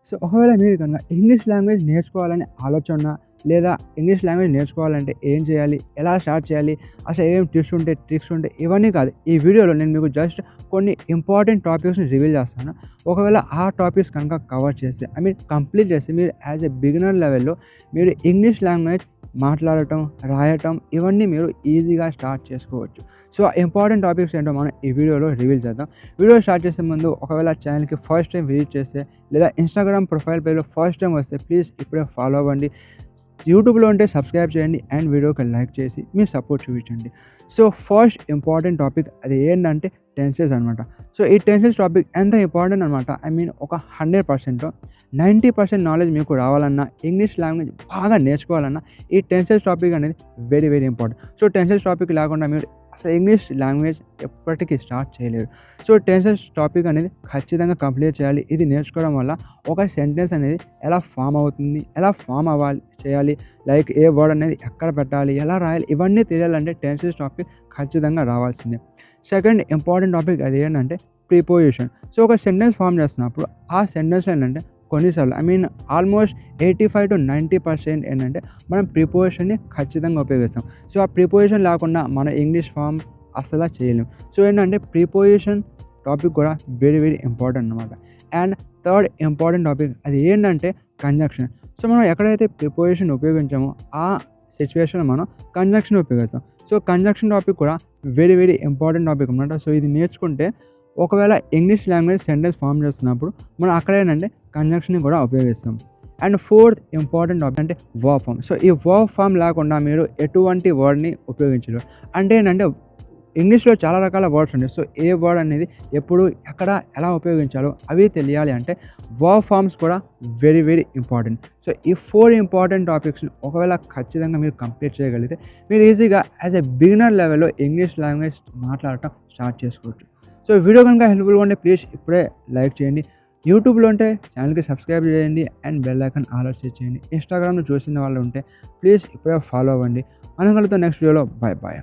So ఒకవేళ మీరు కనుక ఇంగ్లీష్ లాంగ్వేజ్ నేర్చుకోవాలనే ఆలోచన లేదా ఇంగ్లీష్ లాంగ్వేజ్ నేర్చుకోవాలంటే ఏం చేయాలి, ఎలా స్టార్ట్ చేయాలి, అసలు ఏమేమి ట్రిక్స్ ఉంటాయి ఇవన్నీ కాదు. ఈ వీడియోలో నేను మీకు జస్ట్ కొన్ని ఇంపార్టెంట్ టాపిక్స్ని రివీల్ చేస్తాను. ఒకవేళ ఆ టాపిక్స్ కనుక కవర్ చేస్తే కంప్లీట్ చేస్తే మీరు యాజ్ ఎ బిగినర్ లెవెల్లో మీరు ఇంగ్లీష్ లాంగ్వేజ్ మాట్లాడటం, రాయటం ఇవన్నీ మీరు ఈజీగా స్టార్ట్ చేసుకోవచ్చు. సో ఇంపార్టెంట్ టాపిక్స్ ఏంటో మనం ఈ వీడియోలో రివీల్ చేద్దాం. వీడియో స్టార్ట్ చేసే ముందు ఒకవేళ ఛానల్కి ఫస్ట్ టైం విజిట్ చేస్తే లేదా ఇన్స్టాగ్రామ్ ప్రొఫైల్ పేజ్లో ఫస్ట్ టైం వస్తే ప్లీజ్ ఇప్పుడే ఫాలో అవ్వండి. యూట్యూబ్లో ఉంటే సబ్స్క్రైబ్ చేయండి అండ్ వీడియోకి లైక్ చేసి మీ సపోర్ట్ చూపించండి. సో ఫస్ట్ ఇంపార్టెంట్ టాపిక్ అది ఏంటంటే టెన్సెస్ అనమాట. సో ఈ టెన్సెస్ టాపిక్ ఎంత ఇంపార్టెంట్ అనమాట, ఒక 100% 90% నాలెడ్జ్ మీకు రావాలన్నా, ఇంగ్లీష్ లాంగ్వేజ్ బాగా నేర్చుకోవాలన్నా ఈ టెన్సెస్ టాపిక్ అనేది very very important. So tenses topic లేకుండా మీరు అసలు ఇంగ్లీష్ లాంగ్వేజ్ ఎప్పటికీ స్టార్ట్ చేయలేరు. సో టెన్సెస్ టాపిక్ అనేది ఖచ్చితంగా కంప్లీట్ చేయాలి. ఇది నేర్చుకోవడం వల్ల ఒక సెంటెన్స్ అనేది ఎలా ఫామ్ అవుతుంది, ఎలా ఫామ్ చేయాలి, లైక్ ఏ వర్డ్ అనేది ఎక్కడ పెట్టాలి, ఎలా రాయాలి, ఇవన్నీ తెలియాలంటే టెన్సెస్ టాపిక్ ఖచ్చితంగా రావాల్సిందే. సెకండ్ ఇంపార్టెంట్ టాపిక్ అది ఏంటంటే ప్రిపోజిషన్. సో ఒక సెంటెన్స్ ఫామ్ చేస్తున్నప్పుడు ఆ సెంటెన్స్లో ఏంటంటే కొన్నిసార్లు ఆల్మోస్ట్ 85 to 90% ఏంటంటే మనం ప్రిపోజిషన్ని ఖచ్చితంగా ఉపయోగిస్తాం. సో ఆ ప్రిపోజిషన్ లేకుండా మన ఇంగ్లీష్ ఫామ్ అసలు చేయలేం. సో ఏంటంటే ప్రిపోజిషన్ టాపిక్ కూడా వెరీ వెరీ ఇంపార్టెంట్ అనమాట. అండ్ థర్డ్ ఇంపార్టెంట్ టాపిక్ అది ఏంటంటే కంజంక్షన్. సో మనం ఎక్కడైతే ప్రిపోజిషన్ ఉపయోగించామో ఆ సిచ్యువేషన్ మనం కంజంక్షన్ ఉపయోగిస్తాం. సో కంజంక్షన్ టాపిక్ కూడా వెరీ వెరీ ఇంపార్టెంట్ టాపిక్ అనమాట. సో ఇది నేర్చుకుంటే ఒకవేళ ఇంగ్లీష్ లాంగ్వేజ్ సెంటెన్స్ ఫామ్ చేస్తున్నప్పుడు మనం అక్కడ ఏంటంటే కంజంక్షన్ని కూడా ఉపయోగిస్తాం. అండ్ ఫోర్త్ ఇంపార్టెంట్ టాపిక్ అంటే వర్బ్ ఫామ్. సో ఈ వర్బ్ ఫామ్ లేకుండా మీరు ఎటువంటి వర్డ్ని ఉపయోగించరు. అంటే ఏంటంటే ఇంగ్లీష్లో చాలా రకాల వర్డ్స్ ఉంటాయి. సో ఏ వర్డ్ అనేది ఎప్పుడు ఎక్కడ ఎలా ఉపయోగించాలో అవి తెలియాలి అంటే వర్బ్ ఫామ్స్ కూడా వెరీ వెరీ ఇంపార్టెంట్. సో ఈ 4 ఇంపార్టెంట్ టాపిక్స్ని ఒకవేళ ఖచ్చితంగా మీరు కంప్లీట్ చేయగలిగితే మీరు ఈజీగా యాజ్ ఎ బిగినర్ లెవెల్లో ఇంగ్లీష్ లాంగ్వేజ్ మాట్లాడటం స్టార్ట్ చేసుకోవచ్చు. సో వీడియో కనుక హెల్ప్ఫుల్గా ఉంటే ప్లీజ్ ఇప్పుడే లైక్ చేయండి. యూట్యూబ్లో ఉంటే ఛానల్కి సబ్స్క్రైబ్ చేయండి and bell icon all set చేయండి. ఇన్స్టాగ్రామ్లో చూసిన వాళ్ళు ఉంటే ప్లీజ్ ఇప్పుడే ఫాలో అవ్వండి. మనం కలుద్దాం నెక్స్ట్ వీడియోలో. Bye bye.